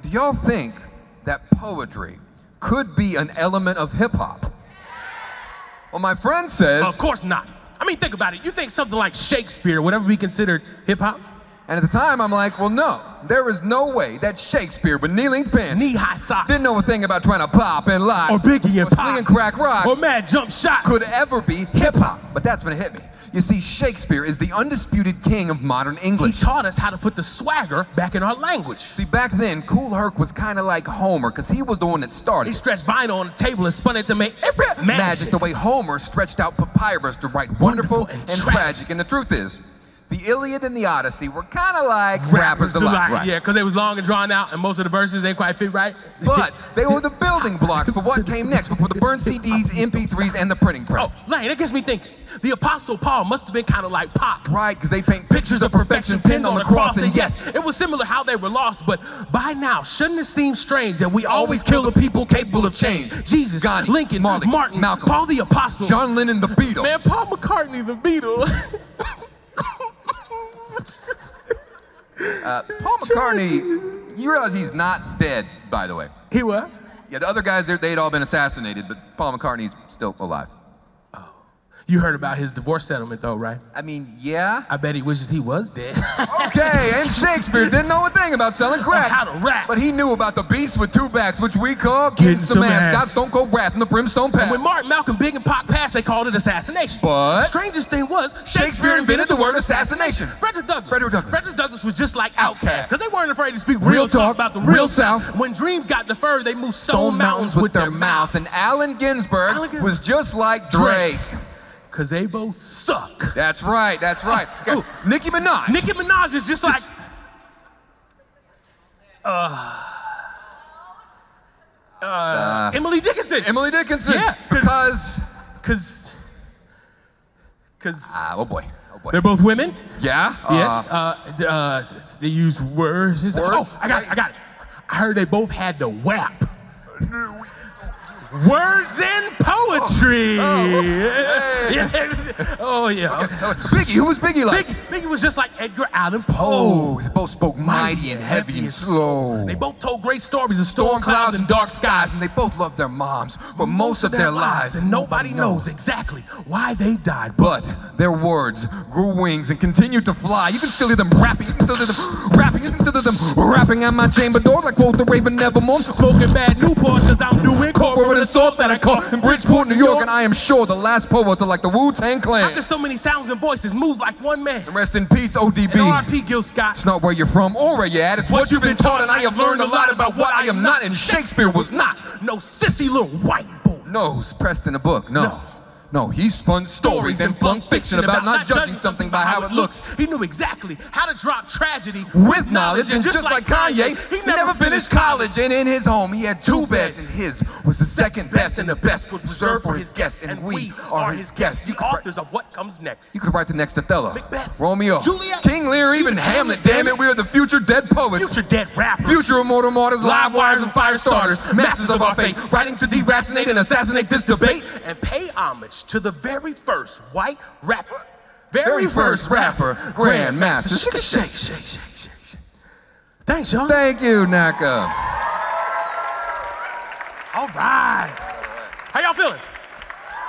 Do y'all think that poetry could be an element of hip-hop? Well, my friend says... Of course not. I mean, think about it. You think something like Shakespeare would ever be considered hip-hop? And at the time, I'm like, well, no. There is no way that Shakespeare with knee-length pants, knee-high socks, didn't know a thing about trying to pop and lie, or Biggie and or Pop, swing and crack rock, or mad jump shots, could ever be hip-hop. But that's when it hit me. You see, Shakespeare is the undisputed king of modern English. He taught us how to put the swagger back in our language. See, back then, Kool Herc was kind of like Homer, because he was the one that started. He stretched vinyl on the table and spun it to make magic the way Homer stretched out papyrus to write wonderful and tragic. And the truth is, the Iliad and the Odyssey were kind of like rappers delight. Right. Yeah, because they was long and drawn out, and most of the verses ain't quite fit right. But they were the building blocks for what came next, before the burned CDs, MP3s, and the printing press. Oh, Lane, that gets me thinking. The Apostle Paul must have been kind of like Pop. Right, because they paint pictures of perfection pinned on the cross, and yes, it was similar how they were lost, but by now, shouldn't it seem strange that we always kill the people capable of change? Jesus, Gandhi, Lincoln, Martin, Malcolm, Paul the Apostle, John Lennon the Beatle. Man, Paul McCartney the Beatle. Paul McCartney, you realize he's not dead, by the way. He what? Yeah, the other guys, they'd all been assassinated, but Paul McCartney's still alive. Oh. You heard about his divorce settlement, though, right? I mean, yeah. I bet he wishes he was dead. Okay, and Shakespeare didn't know a thing about selling crack. Or how to rap. But he knew about the beast with two backs, which we call getting some ass. Got Stone Cold Wrath in the brimstone path. And when Martin, Malcolm, Big, and Pac passed, they called it assassination. But strangest thing was, Shakespeare invented the word assassination. Frederick Douglass was just like Outkast, because they weren't afraid to speak real talk about the real South. When dreams got deferred, they moved stone mountains with their mouth. And Allen Ginsberg was just like Drake. Because they both suck. That's right, that's right. Oh, Nicki Minaj. Nicki Minaj is just like... Emily Dickinson. Emily Dickinson. Yeah, because... oh boy. Oh boy. They're both women. Yeah. Yes. They use words. Oh, I got it. I heard they both had to WAP. Words and poetry. Oh yeah. Okay. Biggie. Who was Biggie like? Biggie was just like Edgar Allan Poe. They both spoke mighty and heavy and slow. They both told great stories of storm clouds and dark skies, and they both loved their moms for most of their lives. And nobody knows exactly why they died. But their words grew wings and continued to fly. You can still hear them rapping. You can still hear them rapping. You can still hear them rapping at my chamber door like quote the Raven Nevermore. Smoking bad Newport because I'm doing corporate assault that I caught in Bridgeport, New York, and I am sure the last poets are like the Wu-Tang Clan. After so many sounds and voices move like one man. And rest in peace, ODB. And R.I.P. Gil Scott. It's not where you're from or where you're at. It's what you've been taught, and I have learned a lot about what I am not, and Shakespeare was not. No sissy little white boy. Nose pressed in a book. No, he spun stories and flung fiction about not judging something by how it looks. He knew exactly how to drop tragedy with knowledge, and just like Kanye, he never finished college. And in his home, he had two beds, and his was the second best, and the best was reserved for his guests, and we are his guests. You authors of what comes next. You could write the next Othello, Macbeth, Romeo, Juliet, King Lear, even Hamlet. Damn it, we are the future dead poets, future dead rappers, future immortal martyrs, live wires and fire starters, masters of our fate, writing to deracinate and assassinate this debate, and pay homage to the very first white rapper, very first rapper, Grandmaster. Shake. Thanks, y'all. Thank you, NACA. All right. How y'all feeling?